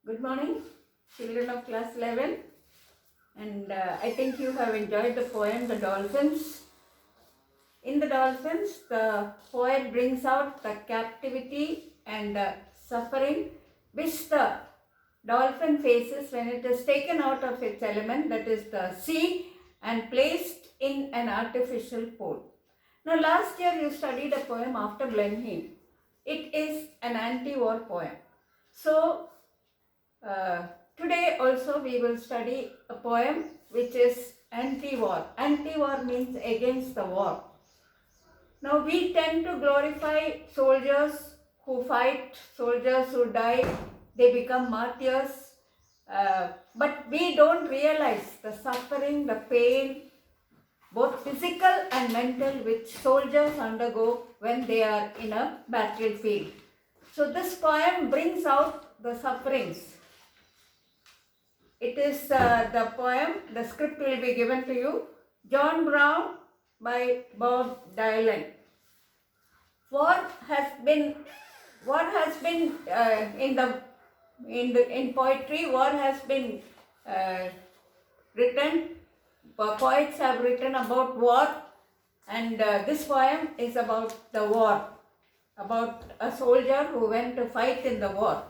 Good morning, children of class 11. And I think you have enjoyed the poem The Dolphins. In The Dolphins, the poet brings out the captivity and suffering which the dolphin faces when it is taken out of its element, that is the sea, and placed in an artificial pool. Now, last year you studied a poem after Blenheim. It is an anti-war poem. So, uh, today also we will study a poem which is anti-war. Anti-war means against the war. Now we tend to glorify soldiers who fight, soldiers who die, they become martyrs. But we don't realize the suffering, the pain, both physical and mental, which soldiers undergo when they are in a battlefield. So this poem brings out the sufferings. It is the poem, the script will be given to you. John Brown by Bob Dylan. What has been in poetry, what has been written, poets have written about war, and this poem is about the war, about a soldier who went to fight in the war.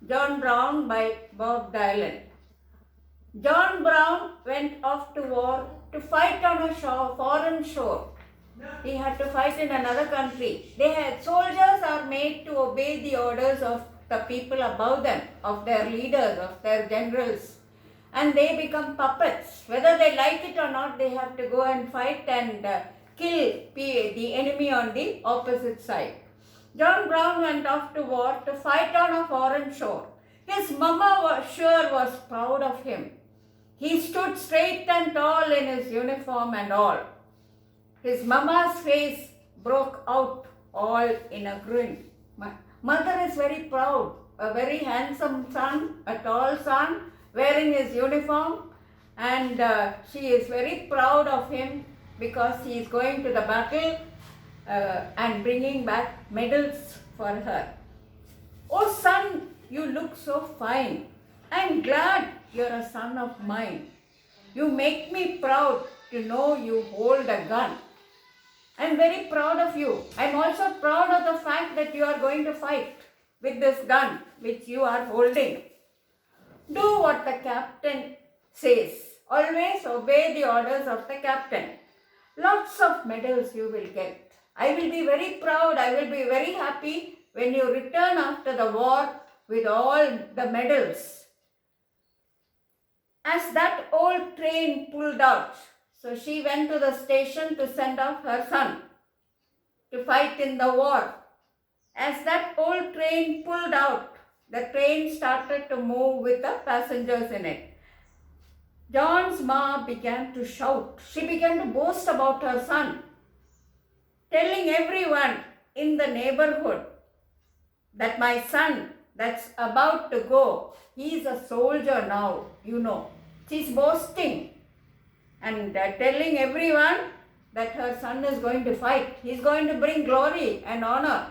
John Brown by Bob Dylan. John Brown went off to war to fight on a foreign shore. He had to fight in another country. Soldiers are made to obey the orders of the people above them, of their leaders, of their generals. And they become puppets. Whether they like it or not, they have to go and fight and kill the enemy on the opposite side. John Brown went off to war to fight on a foreign shore. His mama was proud of him. He stood straight and tall in his uniform and all. His mama's face broke out all in a grin. Mother is very proud. A very handsome son, a tall son, wearing his uniform, and she is very proud of him because he is going to the battle and bringing back medals for her. Oh son, you look so fine. I'm glad you're a son of mine. You make me proud to know you hold a gun. I'm very proud of you. I'm also proud of the fact that you are going to fight with this gun which you are holding. Do what the captain says. Always obey the orders of the captain. Lots of medals you will get. I will be very proud. I will be very happy when you return after the war with all the medals. As that old train pulled out, so she went to the station to send off her son to fight in the war. As that old train pulled out, the train started to move with the passengers in it. John's ma began to shout. She began to boast about her son, telling everyone in the neighborhood that my son that's about to go, he's a soldier now, you know. She's boasting and telling everyone that her son is going to fight. He's going to bring glory and honor.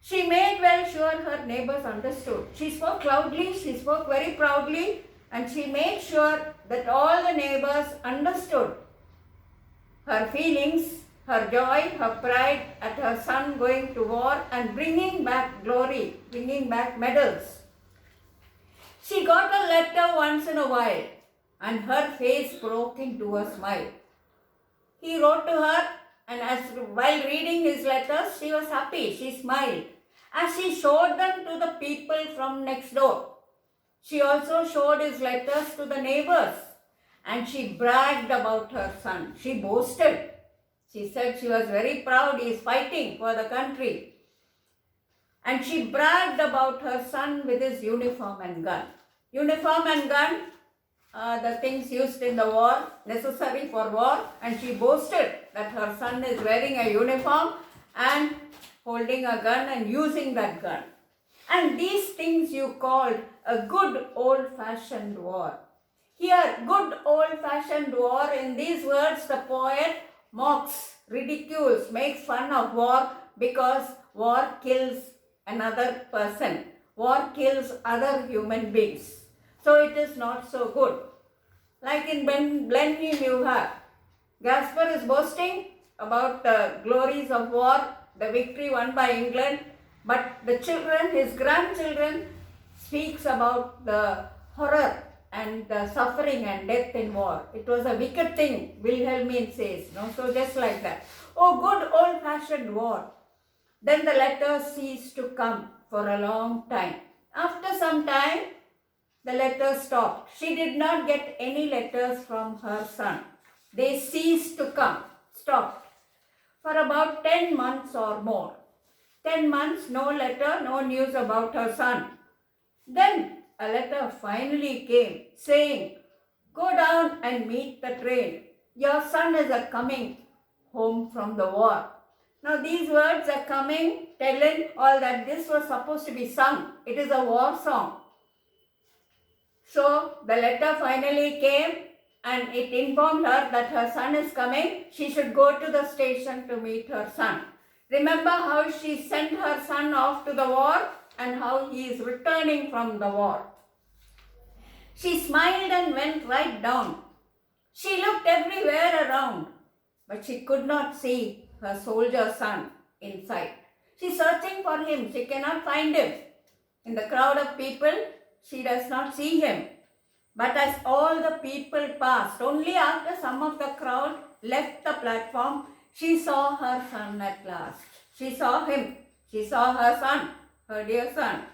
She made well sure her neighbors understood. She spoke loudly, she spoke very proudly, and she made sure that all the neighbors understood her feelings, her joy, her pride at her son going to war and bringing back glory, bringing back medals. She got a letter once in a while and her face broke into a smile. He wrote to her, and while reading his letters, she was happy. She smiled as she showed them to the people from next door. She also showed his letters to the neighbors and she bragged about her son. She boasted. She said she was very proud. He is fighting for the country. And she bragged about her son with his uniform and gun. Uniform and gun, the things used in the war, necessary for war, and she boasted that her son is wearing a uniform and holding a gun and using that gun. And these things you called a good old-fashioned war. Here, good old-fashioned war, in these words, the poet mocks, ridicules, makes fun of war because war kills another person. war kills other human beings. So it is not so good. Like in Blenheim you have, Gaspar is boasting about the glories of war, the victory won by England, but the children, his grandchildren, speaks about the horror and the suffering and death in war. It was a wicked thing, Wilhelmine says. No? So just like that. Oh, good old-fashioned war. Then the letters ceased to come for a long time. After some time, the letters stopped. She did not get any letters from her son. They ceased to come, stopped, for about 10 months or more. 10 months, no letter, no news about her son. Then a letter finally came saying, "Go down and meet the train. Your son is coming home from the war." Now these words are coming, telling all that this was supposed to be sung. It is a war song. So the letter finally came and it informed her that her son is coming. She should go to the station to meet her son. Remember how she sent her son off to the war and how he is returning from the war. She smiled and went right down. She looked everywhere around, but she could not see her soldier son in sight. She's searching for him. She cannot find him. In the crowd of people, she does not see him. But as all the people passed, only after some of the crowd left the platform, she saw her son at last. She saw him. She saw her son, her dear son.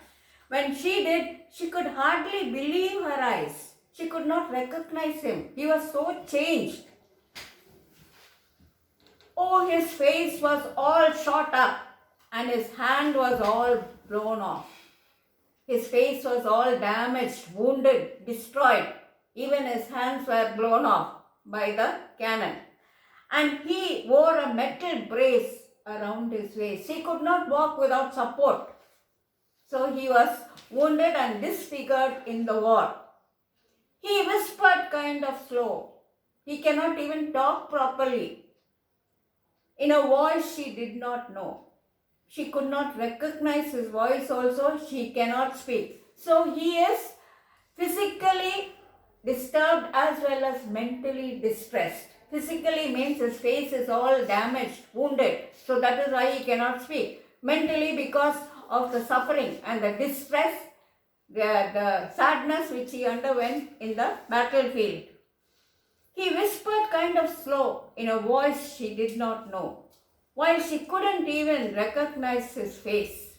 When she did, she could hardly believe her eyes. She could not recognize him. He was so changed. Oh, his face was all shot up and his hand was all blown off. His face was all damaged, wounded, destroyed. Even his hands were blown off by the cannon. And he wore a metal brace around his waist. He could not walk without support. So he was wounded and disfigured in the war. He whispered kind of slow. He cannot even talk properly. In a voice she did not know. She could not recognize his voice also. She cannot speak. So he is physically disturbed as well as mentally distressed. Physically means his face is all damaged, wounded. So that is why he cannot speak. Mentally because of the suffering and the distress, the sadness which he underwent in the battlefield. He whispered kind of slow in a voice she did not know, while she couldn't even recognize his face.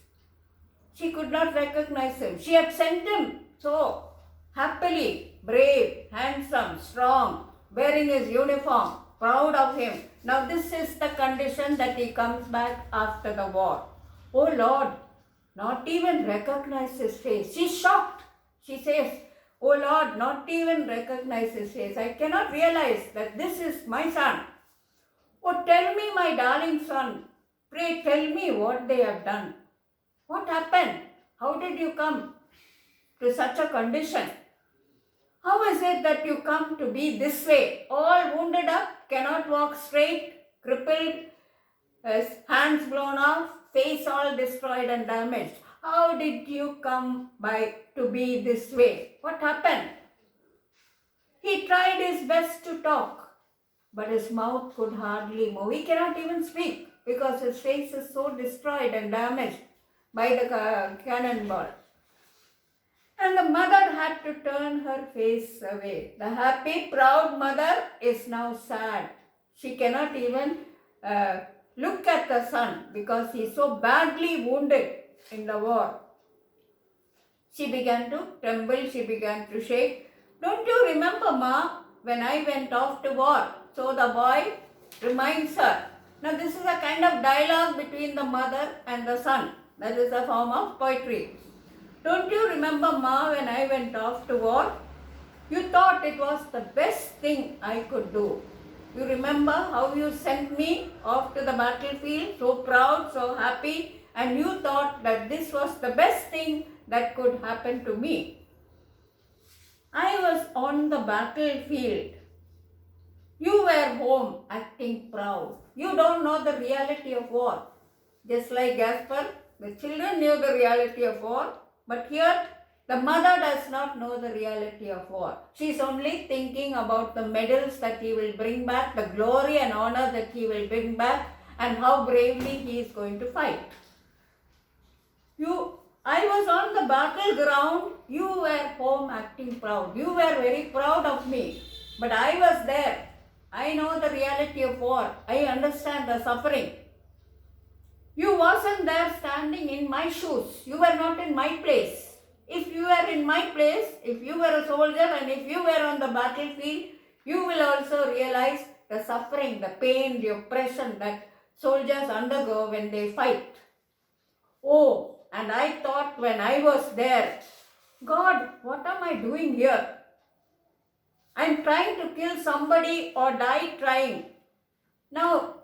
She could not recognize him. She had sent him so happily, brave, handsome, strong, wearing his uniform, proud of him. Now this is the condition that he comes back after the war. Oh Lord, not even recognize his face. She's shocked. She says, "Oh Lord, not even recognize his face. I cannot realize that this is my son. Oh, tell me, my darling son. Pray tell me what they have done. What happened? How did you come to such a condition? How is it that you come to be this way? All wounded up, cannot walk straight, crippled, hands blown off, face all destroyed and damaged. How did you come by to be this way? What happened?" He tried his best to talk, but his mouth could hardly move. He cannot even speak because his face is so destroyed and damaged by the cannonball. And the mother had to turn her face away. The happy, proud mother is now sad. She cannot even look at the son because he is so badly wounded in the war. She began to tremble, she began to shake. "Don't you remember, Ma, when I went off to war?" So the boy reminds her. Now this is a kind of dialogue between the mother and the son. That is a form of poetry. "Don't you remember, Ma, when I went off to war? You thought it was the best thing I could do. You remember how you sent me off to the battlefield, so proud, so happy, and you thought that this was the best thing that could happen to me. I was on the battlefield. You were home acting proud. You don't know the reality of war." Just like Gaspar, the children knew the reality of war. But here, the mother does not know the reality of war. She is only thinking about the medals that he will bring back, the glory and honor that he will bring back, and how bravely he is going to fight. I was on the battleground, you were home acting proud. You were very proud of me, but I was there. I know the reality of war. I understand the suffering. You wasn't there standing in my shoes. You were not in my place. If you were in my place, if you were a soldier and if you were on the battlefield, you will also realize the suffering, the pain, the oppression that soldiers undergo when they fight. Oh, and I thought when I was there, God, what am I doing here? I'm trying to kill somebody or die trying. Now,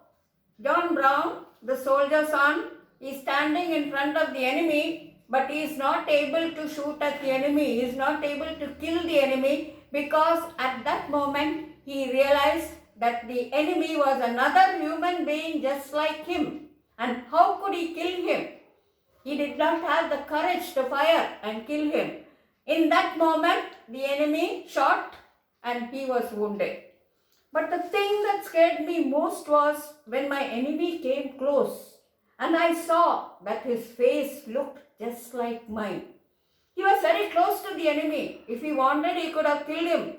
John Brown, the soldier son, is standing in front of the enemy, but he is not able to shoot at the enemy. He is not able to kill the enemy because at that moment he realized that the enemy was another human being just like him. And how could he kill him? He did not have the courage to fire and kill him. In that moment, the enemy shot and he was wounded. But the thing that scared me most was when my enemy came close and I saw that his face looked just like mine. He was very close to the enemy. If he wanted, he could have killed him.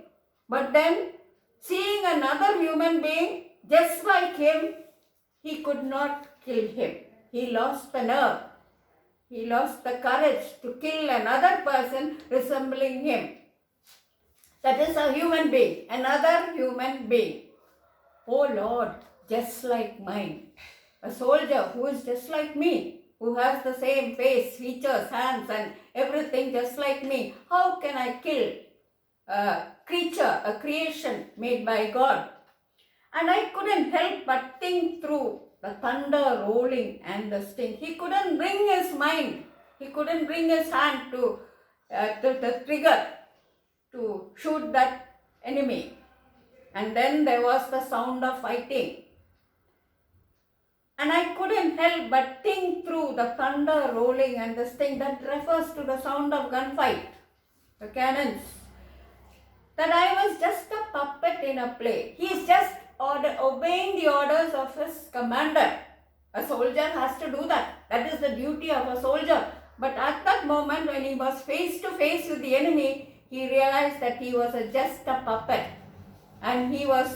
But then, seeing another human being just like him, he could not kill him. He lost the nerve. He lost the courage to kill another person resembling him. That is a human being, another human being. Oh Lord, just like mine. A soldier who is just like me, who has the same face, features, hands and everything just like me. How can I kill a creature, a creation made by God? And I couldn't help but think through the thunder rolling and the sting. He couldn't bring his mind, he couldn't bring his hand to the trigger to shoot that enemy. And then there was the sound of fighting. And I couldn't help but think through the thunder rolling and this thing that refers to the sound of gunfight, the cannons. That I was just a puppet in a play. He is just obeying the orders of his commander. A soldier has to do that. That is the duty of a soldier. But at that moment when he was face to face with the enemy, he realized that he was just a puppet. And he was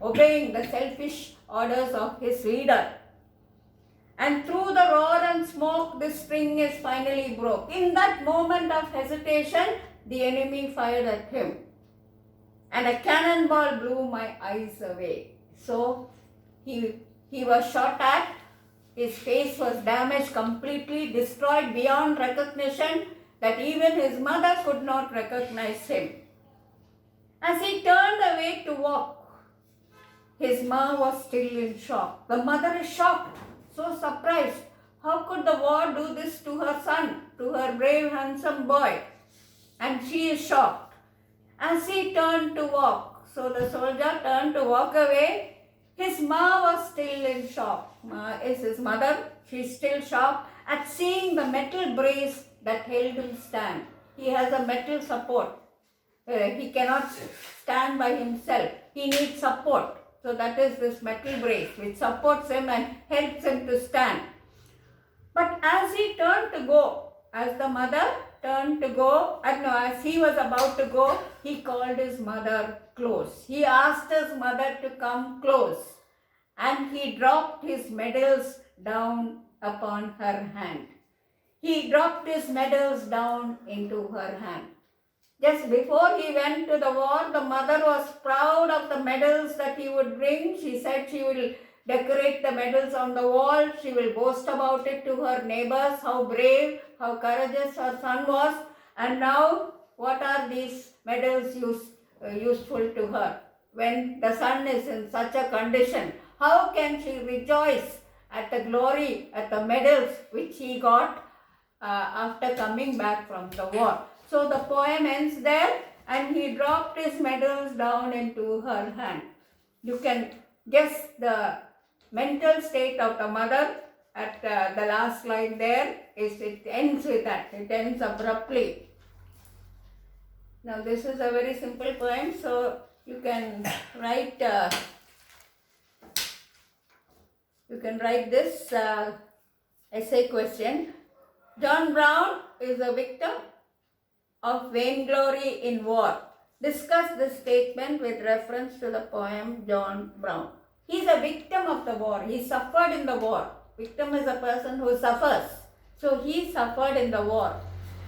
obeying the selfish orders of his leader. And through the roar and smoke, the string is finally broke. In that moment of hesitation, the enemy fired at him. And a cannonball blew my eyes away. So he was shot at. His face was damaged, completely destroyed beyond recognition, that even his mother could not recognize him. As he turned away to walk, his mom was still in shock. The mother is shocked, so surprised. How could the war do this to her son, to her brave, handsome boy? And she is shocked. As he turned to walk, so the soldier turned to walk away, his mom was still in shock. Ma is his mother. She is still shocked at seeing the metal brace that held him stand. He has a metal support. He cannot stand by himself. He needs support. So that is this metal brace which supports him and helps him to stand. But as he turned to go, as the mother turned to go, as he was about to go, he called his mother close. He asked his mother to come close. And he dropped his medals down upon her hand. He dropped his medals down into her hand. Just before he went to the war, the mother was proud of the medals that he would bring. She said she will decorate the medals on the wall. She will boast about it to her neighbors, how brave, how courageous her son was. And now, what are these medals useful to her? When the son is in such a condition, how can she rejoice at the glory, at the medals which he got after coming back from the war? So the poem ends there, and he dropped his medals down into her hand. You can guess the mental state of the mother at the last line there, it ends with that. It ends abruptly. Now this is a very simple poem, so you can write this essay question. John Brown is a victim of vainglory in war. Discuss this statement with reference to the poem John Brown. He is a victim of the war. He suffered in the war. Victim is a person who suffers. So he suffered in the war,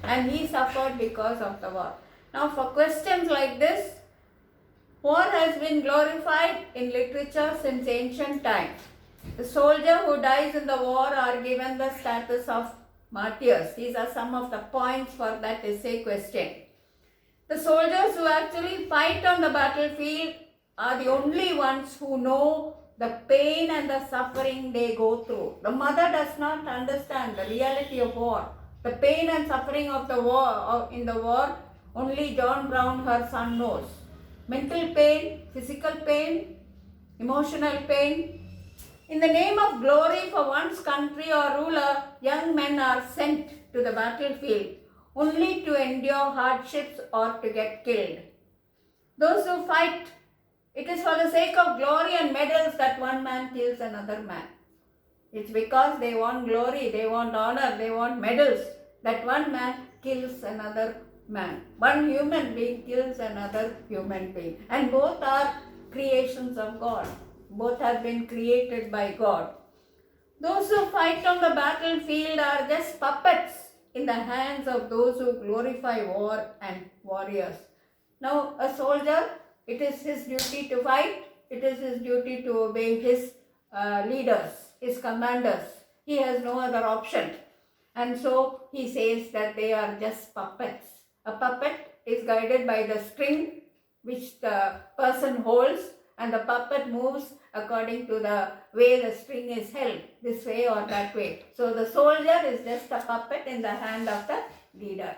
and he suffered because of the war. Now for questions like this, war has been glorified in literature since ancient times. The soldier who dies in the war are given the status of martyrs. These are some of the points for that essay question. The soldiers who actually fight on the battlefield are the only ones who know the pain and the suffering they go through. The mother does not understand the reality of war. The pain and suffering of the war, in the war, only John Brown, her son, knows. Mental pain, physical pain, emotional pain. In the name of glory for one's country or ruler, young men are sent to the battlefield only to endure hardships or to get killed. Those who fight, it is for the sake of glory and medals that one man kills another man. It's because they want glory, they want honor, they want medals that one man kills another man. One human being kills another human being. And both are creations of God. Both have been created by God. Those who fight on the battlefield are just puppets in the hands of those who glorify war and warriors. Now, a soldier, it is his duty to fight. It is his duty to obey his leaders, his commanders. He has no other option. And so he says that they are just puppets. A puppet is guided by the string which the person holds, and the puppet moves according to the way the string is held, this way or that way. So the soldier is just a puppet in the hand of the leader.